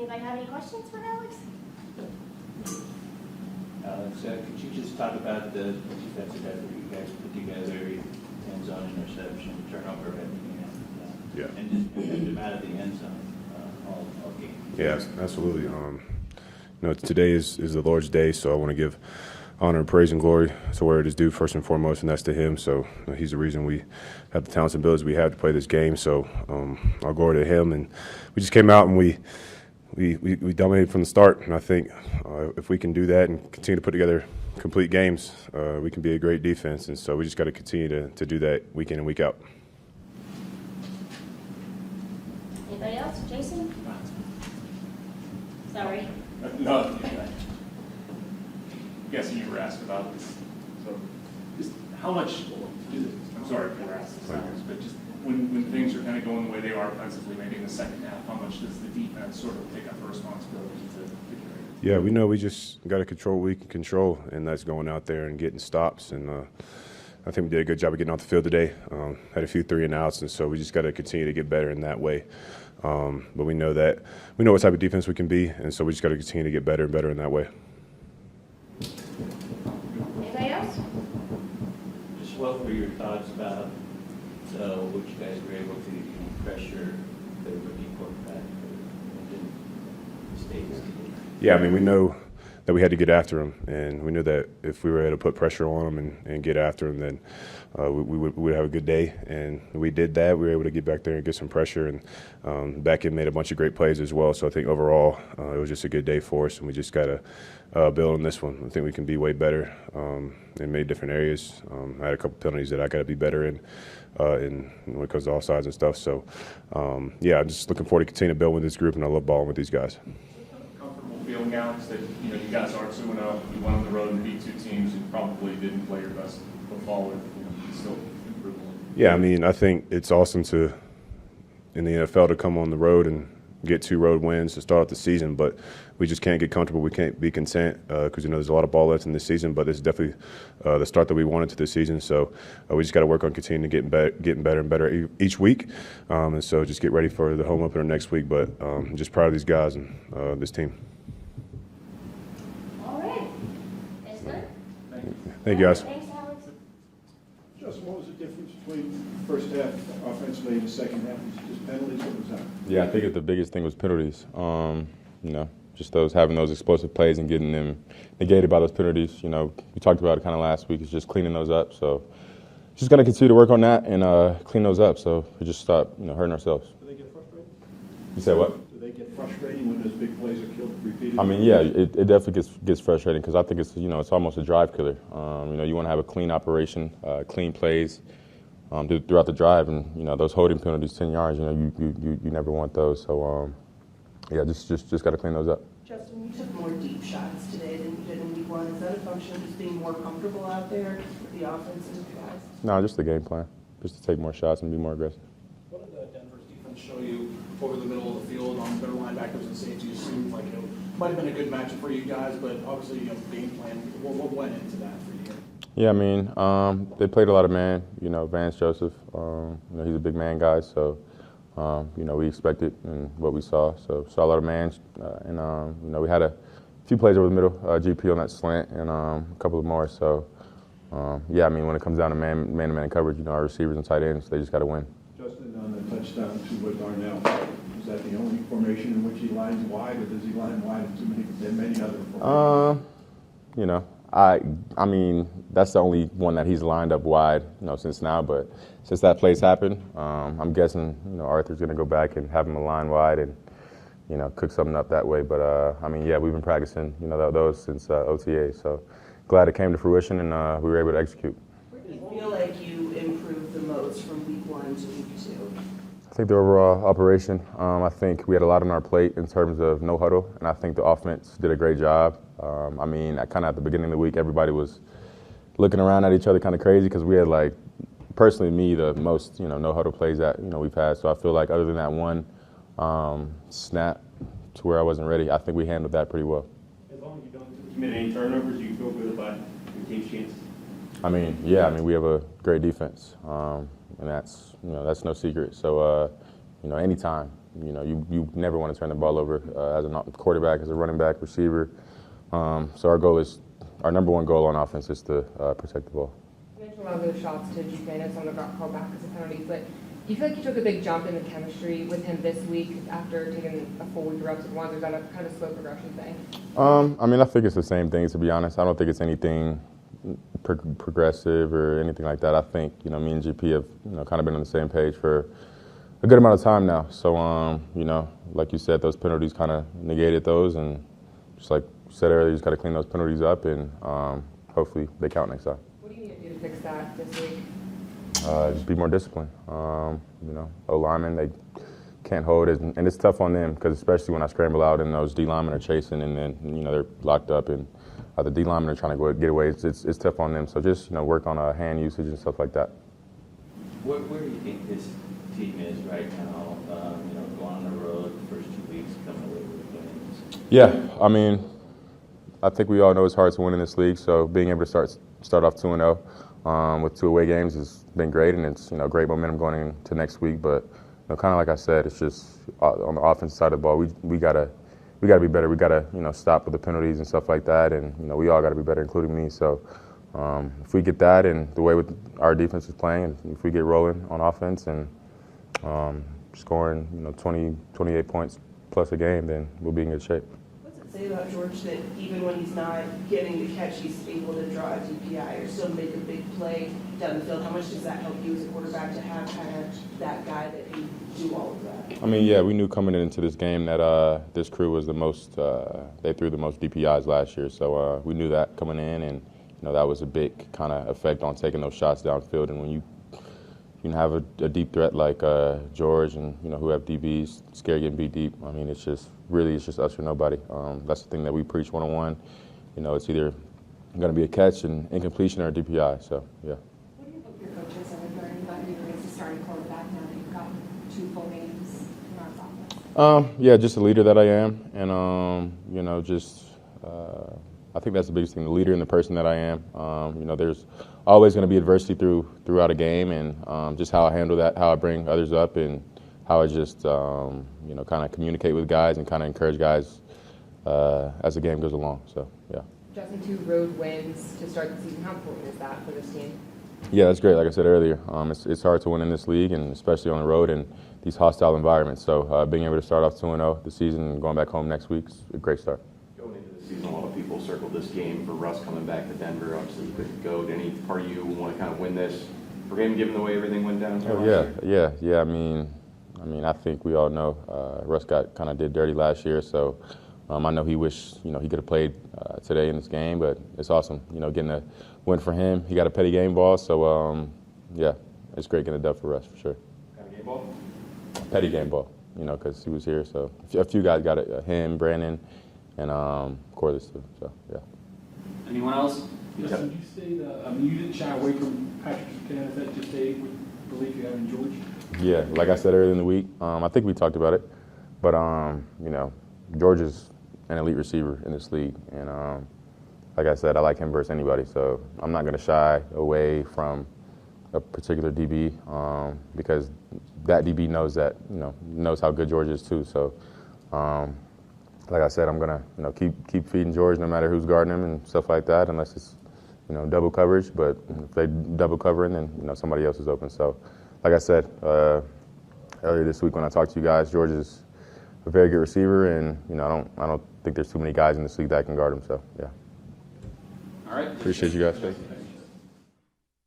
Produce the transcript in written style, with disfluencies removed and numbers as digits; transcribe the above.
Anybody have any questions for Alex? Alex, could you just talk about the defensive effort you guys put together, end-zone interception, turnover, and just moved them out of the end zone all game? Yeah, absolutely. Today is the Lord's day, so I want to give honor, praise, and glory to where it is due first and foremost, and that's to Him. So He's the reason we have the talents and abilities we have to play this game. So I'll glory to Him. And we just came out and we dominated from the start. And I think if we can do that and continue to put together complete games, we can be a great defense. And so we just got to continue to do that week in and week out. Anybody else? Jason? Sorry. No. I'm guessing you were asked about this. So, just how much? I'm sorry for asking this, but just when things are kind of going the way they are offensively, maybe in the second half, how much does the defense sort of take up the responsibility to carry it? Yeah, we know we just got to control what we can control, and that's going out there and getting stops. And I think we did a good job of getting off the field today. Had a few 3-and-outs, and so we just got to continue to get better in that way. But we know what type of defense we can be, and so we just got to continue to get better and better in that way. Anybody else? Just what were your thoughts about what you guys were able to pressure the rookie quarterback in the States? Yeah, I mean, we know that we had to get after him, and we knew that if we were able to put pressure on him and get after him, then we would have a good day. And we did that. We were able to get back there and get some pressure, and back end made a bunch of great plays as well. So I think overall it was just a good day for us, and we just got to build on this one. I think we can be way better in many different areas. I had a couple penalties that I got to be better in when it comes to offsides and stuff. So, I'm just looking forward to continue to build with this group, and I love balling with these guys. Feeling out that you guys are 2-0. You went on the road and beat two teams. You probably didn't play your best football, but you still improved. Yeah, I mean, I think it's awesome in the NFL to come on the road and get 2 road wins to start out the season, but we just can't get comfortable. We can't be content because there's a lot of ball left in this season, but this is definitely the start that we wanted to this season. So we just got to work on continuing to getting better and better each week, and so just get ready for the home opener next week. But I'm just proud of these guys and this team. Thank you, guys. Thanks, Alex. Justin, what was the difference between first half offensively and the second half? Was it just penalties? What was that? Yeah, I think the biggest thing was penalties. Just having those explosive plays and getting them negated by those penalties. We talked about it kind of last week. It's just cleaning those up. So just got to continue to work on that and clean those up. So we just stop, hurting ourselves. Do they get frustrated? You said what? Do they get frustrating when those big plays are killed repeatedly? I mean, yeah, it definitely gets frustrating because I think it's it's almost a drive killer. You want to have a clean operation, clean plays throughout the drive, and those holding penalties 10 yards. You never want those. So just got to clean those up. Justin, you took more deep shots today than you did in week 1. Is that a function of just being more comfortable out there with the offensive guys? No, just the game plan, just to take more shots and be more aggressive. What did Denver's defense show you over the middle of the field on their linebackers and safeties? It seemed like it might have been a good matchup for you guys, but obviously game plan. What went into that for you? Yeah, I mean, they played a lot of man. Vance Joseph, he's a big man guy, so we expected and what we saw. So saw a lot of man, and we had a few plays over the middle, GP on that slant, and a couple of more. So I mean, when it comes down to man-to-man coverage, our receivers and tight ends, they just got to win. Justin, on the touchdown to Darnell, is that the only formation in which he lines wide, or does he line wide in many other formations? I mean, that's the only one that he's lined up wide, since now. But since that play's happened, I'm guessing, Arthur's going to go back and have him align wide and, cook something up that way. But I mean, yeah, we've been practicing, those since OTA. So glad it came to fruition and we were able to execute. Where do you feel like you improved the most from week 1 to week 2? I think the overall operation. I think we had a lot on our plate in terms of no huddle, and I think the offense did a great job. I mean, at the beginning of the week, everybody was looking around at each other kind of crazy because we had, personally, me, the most, no huddle plays that, we've had. So I feel like other than that one snap to where I wasn't ready, I think we handled that pretty well. As long as you don't commit any turnovers, you feel good about your team's chances? I mean, yeah, we have a great defense, and that's no secret. So, anytime you never want to turn the ball over as a quarterback, as a running back, receiver. So our number one goal on offense is to protect the ball. You mentioned a lot of those shots to GK, and some of them got called back as a penalty, but do you feel like you took a big jump in the chemistry with him this week after taking a full week of reps at once, or is that a kind of slow progression thing? I think it's the same thing, to be honest. I don't think it's anything progressive or anything like that. I think, me and GP have, kind of been on the same page for a good amount of time now. So, like you said, those penalties kind of negated those, and just like you said earlier, you just got to clean those penalties up, and hopefully they count next time. What do you need to do to fix that this week? Just be more disciplined. O-linemen, they can't hold it, and it's tough on them, because especially when I scramble out and those D-linemen are chasing, and then, they're locked up, and the D-linemen are trying to get away. It's tough on them. So just, work on hand usage and stuff like that. Where do you think this team is right now? Going on the road, the first 2 weeks, coming away with wins. Yeah, I think we all know it's hard to win in this league. So being able to start off 2-0 with 2 away games has been great, and it's great momentum going into next week. But kind of like I said, it's just on the offensive side of the ball, we gotta be better. We gotta stop with the penalties and stuff like that, and we all gotta be better, including me. So if we get that, and the way our defense is playing, and if we get rolling on offense and scoring 20, 28 points plus a game, then we'll be in good shape. What's it say about George that even when he's not getting the catch, he's able to draw a DPI or still make a big play down the field? How much does that help you as a quarterback to have kind of that guy that can do all of that? We knew coming into this game that this crew was the most, they threw the most DPIs last year. So we knew that coming in, and that was a big kind of effect on taking those shots downfield. And when you have a deep threat like George, and who have DBs scared getting beat deep, it's just us or nobody. That's the thing that we preach one-on-one. It's either going to be a catch and incompletion or a DPI. So yeah. What do you hope your coaches are learning about you as a starting quarterback now that you've gotten 2 full games in our offense? Just the leader that I am, and I think that's the biggest thing, the leader and the person that I am. There's always going to be adversity throughout a game, and just how I handle that, how I bring others up, and how I just kind of communicate with guys and kind of encourage guys as the game goes along. So yeah. Justin, 2 road wins to start the season. How important is that for this team? Yeah, that's great. Like I said earlier, it's hard to win in this league, and especially on the road and these hostile environments. So being able to start off 2-0 the season and going back home next week's a great start. Going into the season, a lot of people circled this game for Russ coming back to Denver. Obviously, you couldn't go. Did any part of you want to kind of win this for him, given the way everything went down? Yeah. I think we all know Russ kind of did dirty last year, so I know he wished he could have played today in this game, but it's awesome, getting a win for him. He got a petty game ball, so it's great getting a dub for Russ for sure. Kind of game ball? Petty game ball, because he was here, so a few guys got it, him, Brandon, and Corliss too. So yeah. Anyone else? Justin, you say that you didn't shy away from Patrick Buchanan. Is that just a belief you have in George? Yeah, like I said earlier in the week, I think we talked about it, but George is an elite receiver in this league, and like I said, I like him versus anybody. So I'm not going to shy away from a particular DB because that DB knows knows how good George is too. So like I said, I'm going to keep feeding George no matter who's guarding him and stuff like that, unless it's double coverage. But if they double covering, then somebody else is open. So like I said earlier this week when I talked to you guys, George is a very good receiver, and I don't think there's too many guys in this league that can guard him. So yeah. All right. Appreciate you guys. Thank you.